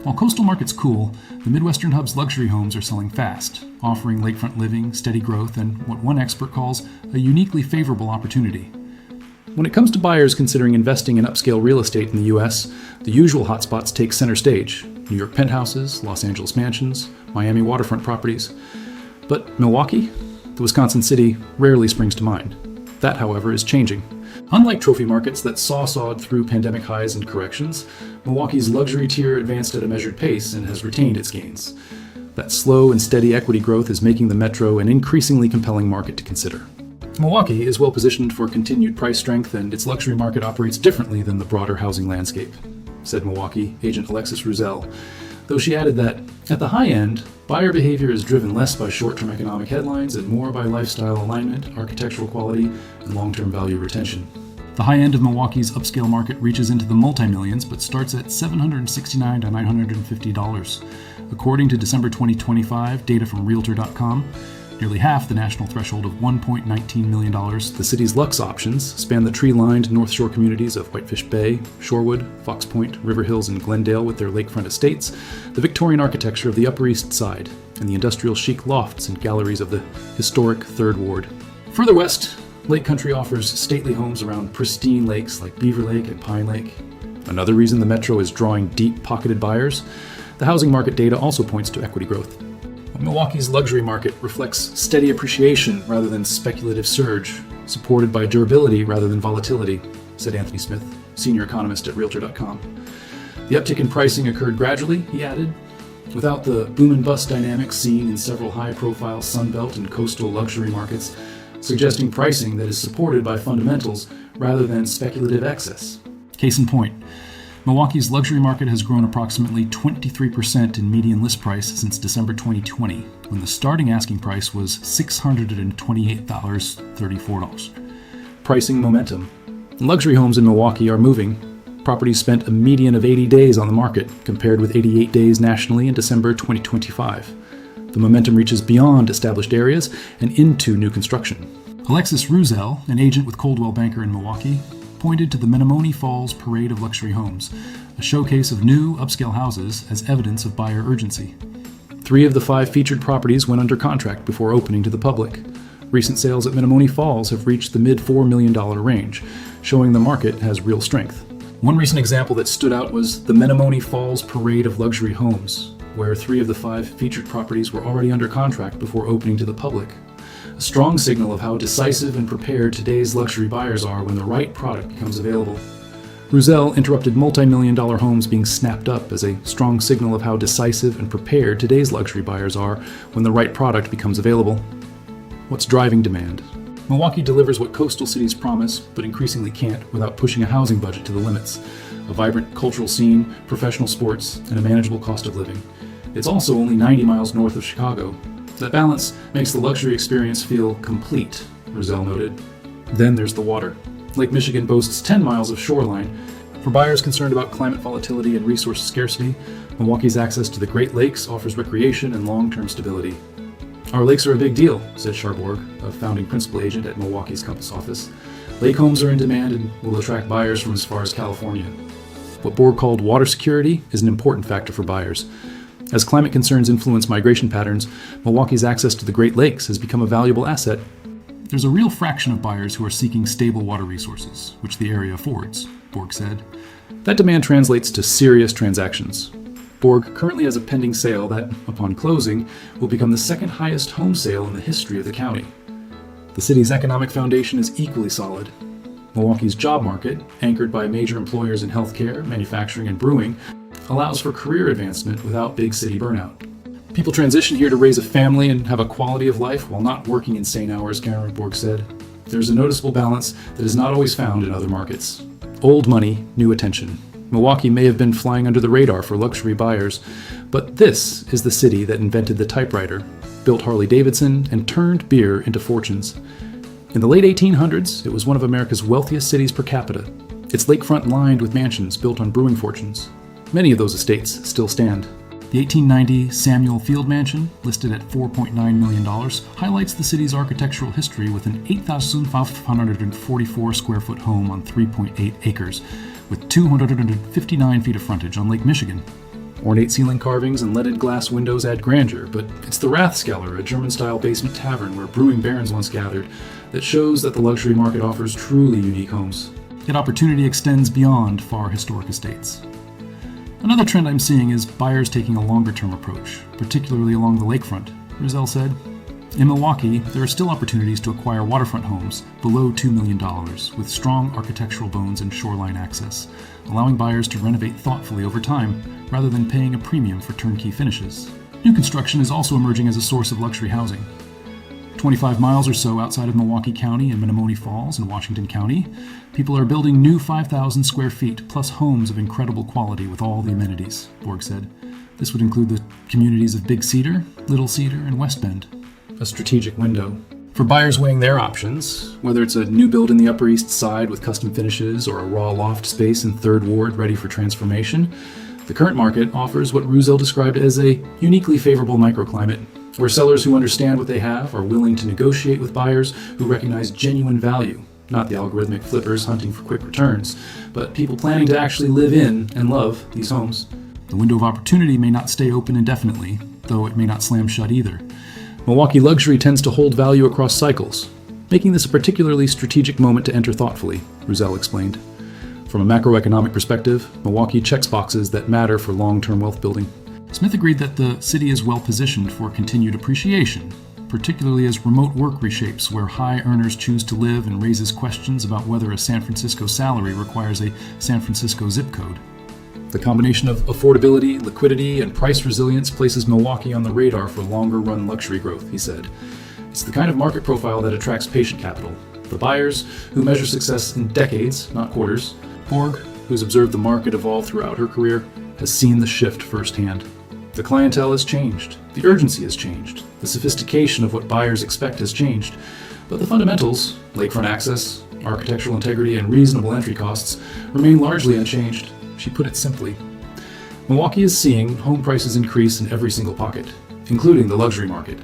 While coastal markets cool, the Midwestern hub's luxury homes are selling fast, offering lakefront living, steady growth, and what one expert calls a uniquely favorable opportunity. When it comes to buyers considering investing in upscale real estate in the U.S., the usual hotspots take center stage: New York penthouses, Los Angeles mansions, Miami waterfront properties. But Milwaukee? The Wisconsin city rarely springs to mind. That, however, is changing. Unlike trophy markets that sawed through pandemic highs and corrections, Milwaukee's luxury tier advanced at a measured pace and has retained its gains. That slow and steady equity growth is making the metro an increasingly compelling market to consider. Milwaukee is well positioned for continued price strength, and its luxury market operates differently than the broader housing landscape, said Milwaukee agent Alexis Ruzel, though she added that, at the high end, buyer behavior is driven less by short-term economic headlines and more by lifestyle alignment, architectural quality, and long-term value retention. The high end of Milwaukee's upscale market reaches into the multi-millions but starts at $769 to $950. According to December 2025 data from Realtor.com, nearly half the national threshold of $1.19 million. The city's luxe options span the tree-lined North Shore communities of Whitefish Bay, Shorewood, Fox Point, River Hills, and Glendale with their lakefront estates, the Victorian architecture of the Upper East Side, and the industrial chic lofts and galleries of the historic Third Ward. Further west, Lake Country offers stately homes around pristine lakes like Beaver Lake and Pine Lake. Another reason the metro is drawing deep-pocketed buyers, the housing market data also points to equity growth. Milwaukee's luxury market reflects steady appreciation rather than speculative surge, supported by durability rather than volatility, said Anthony Smith, senior economist at Realtor.com. The uptick in pricing occurred gradually, he added, without the boom and bust dynamics seen in several high-profile Sunbelt and coastal luxury markets, suggesting pricing that is supported by fundamentals rather than speculative excess. Case in point, Milwaukee's luxury market has grown approximately 23% in median list price since December 2020, when the starting asking price was $628.34. Pricing momentum. Luxury homes in Milwaukee are moving. Properties spent a median of 80 days on the market, compared with 88 days nationally in December 2025. The momentum reaches beyond established areas and into new construction. Alexis Ruzel, an agent with Coldwell Banker in Milwaukee, pointed to the Menomonee Falls Parade of Luxury Homes, a showcase of new, upscale houses as evidence of buyer urgency. 3 of the 5 featured properties went under contract before opening to the public. Recent sales at Menomonee Falls have reached the mid-$4 million range, showing the market has real strength. One recent example that stood out was the Menomonee Falls Parade of Luxury Homes, where 3 of the 5 featured properties were already under contract before opening to the public. A strong signal of how decisive and prepared today's luxury buyers are when the right product becomes available. Ruzel interrupted multi-million-dollar homes being snapped up as a strong signal of how decisive and prepared today's luxury buyers are when the right product becomes available. What's driving demand? Milwaukee delivers what coastal cities promise, but increasingly can't without pushing a housing budget to the limits. A vibrant cultural scene, professional sports, and a manageable cost of living. It's also only 90 miles north of Chicago. That balance makes the luxury experience feel complete, Ruzel noted. Then there's the water. Lake Michigan boasts 10 miles of shoreline. For buyers concerned about climate volatility and resource scarcity, Milwaukee's access to the Great Lakes offers recreation and long-term stability. Our lakes are a big deal, said Sharborg, a founding principal agent at Milwaukee's Compass office. Lake homes are in demand and will attract buyers from as far as California. What Borg called water security is an important factor for buyers. As climate concerns influence migration patterns, Milwaukee's access to the Great Lakes has become a valuable asset. There's a real fraction of buyers who are seeking stable water resources, which the area affords, Borg said. That demand translates to serious transactions. Borg currently has a pending sale that, upon closing, will become the second highest home sale in the history of the county. The city's economic foundation is equally solid. Milwaukee's job market, anchored by major employers in healthcare, manufacturing, and brewing, allows for career advancement without big city burnout. People transition here to raise a family and have a quality of life while not working insane hours, Borg said. There's a noticeable balance that is not always found in other markets. Old money, new attention. Milwaukee may have been flying under the radar for luxury buyers, but this is the city that invented the typewriter, built Harley-Davidson, and turned beer into fortunes. In the late 1800s, it was one of America's wealthiest cities per capita, its lakefront lined with mansions built on brewing fortunes. Many of those estates still stand. The 1890 Samuel Field Mansion, listed at $4.9 million, highlights the city's architectural history with an 8,544 square foot home on 3.8 acres, with 259 feet of frontage on Lake Michigan. Ornate ceiling carvings and leaded glass windows add grandeur, but it's the Rathskeller, a German-style basement tavern where brewing barons once gathered, that shows that the luxury market offers truly unique homes. Yet opportunity extends beyond far historic estates. Another trend I'm seeing is buyers taking a longer-term approach, particularly along the lakefront, Rizal said. In Milwaukee, there are still opportunities to acquire waterfront homes below $2 million with strong architectural bones and shoreline access, allowing buyers to renovate thoughtfully over time rather than paying a premium for turnkey finishes. New construction is also emerging as a source of luxury housing. 25 miles or so outside of Milwaukee County and Menomonee Falls in Washington County, people are building new 5,000 square feet plus homes of incredible quality with all the amenities, Borg said. This would include the communities of Big Cedar, Little Cedar, and West Bend. A strategic window. For buyers weighing their options, whether it's a new build in the Upper East Side with custom finishes or a raw loft space in 3rd Ward ready for transformation, the current market offers what Rizal described as a uniquely favorable microclimate, where sellers who understand what they have are willing to negotiate with buyers who recognize genuine value, not the algorithmic flippers hunting for quick returns, but people planning to actually live in and love these homes. The window of opportunity may not stay open indefinitely, though it may not slam shut either. Milwaukee luxury tends to hold value across cycles, making this a particularly strategic moment to enter thoughtfully, Rizal explained. From a macroeconomic perspective, Milwaukee checks boxes that matter for long-term wealth building. Smith agreed that the city is well positioned for continued appreciation, particularly as remote work reshapes where high earners choose to live and raises questions about whether a San Francisco salary requires a San Francisco zip code. The combination of affordability, liquidity, and price resilience places Milwaukee on the radar for longer-run luxury growth, he said. It's the kind of market profile that attracts patient capital, the buyers who measure success in decades, not quarters. Borg, who's observed the market evolve throughout her career, has seen the shift firsthand. The clientele has changed, the urgency has changed, the sophistication of what buyers expect has changed, but the fundamentals, lakefront access, architectural integrity, and reasonable entry costs, remain largely unchanged. She put it simply. Milwaukee is seeing home prices increase in every single pocket, including the luxury market.